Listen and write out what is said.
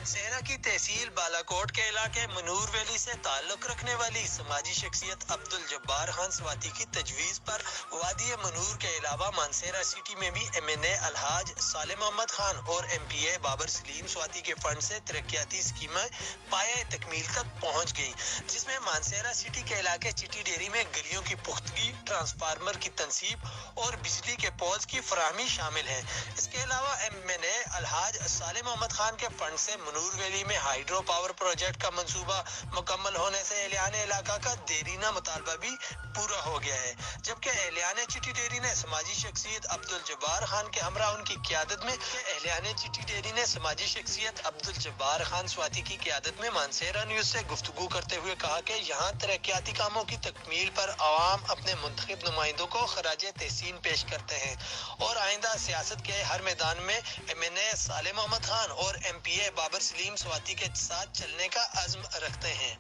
मानसेरा की तहसील बालाकोट के इलाके मनूर वैली से ताल्लुक रखने वाली समाजी शख्सियत अब्दुल जब्बार खान स्वाति की तजवीज़ पर वादी मनूर के अलावा मानसेरा सिटी में भी MNA अलहाज साले मोहम्मद खान और MPA बाबर सलीम स्वाति के फंड से तरक्याती स्कीमें पाए तकमील तक पहुँच गई, जिसमें मानसेरा सिटी के इलाके चिट्टी डेरी में गलियों की पुख्तगी, ट्रांसफार्मर की तनसीब और बिजली के पोल्स की फराहमी शामिल है। इसके अलावा MNA अलहाज साले मोहम्मद खान के फंड से मनूर वैली में हाइड्रो पावर प्रोजेक्ट का मंसूबा मुकम्मल होने से एहलियान इलाका का देरीना मुतालबा भी पूरा हो गया है, जबकि एहलियान चिट्टी डेरी ने समाजी शख्सियत अब्दुल जब्बार खान के हमरा उनकी क़यादत में एहलियान चिट्टी डेरी ने समाजी शख्सियत अब्दुल जब्बार खान स्वाति की क़यादत में मानसेरा न्यूज़ से गुफ्तगू करते हुए कहा कि यहाँ तरक्याती कामों की तकमील पर आवाम अपने मुंतखब नुमाइंदों को खराज तहसीन पेश करते हैं और आइंदा सियासत के हर मैदान में MNA साले मोहम्मद खान और MPA बाबर सलीम स्वाति के साथ चलने का अज़्म रखते हैं।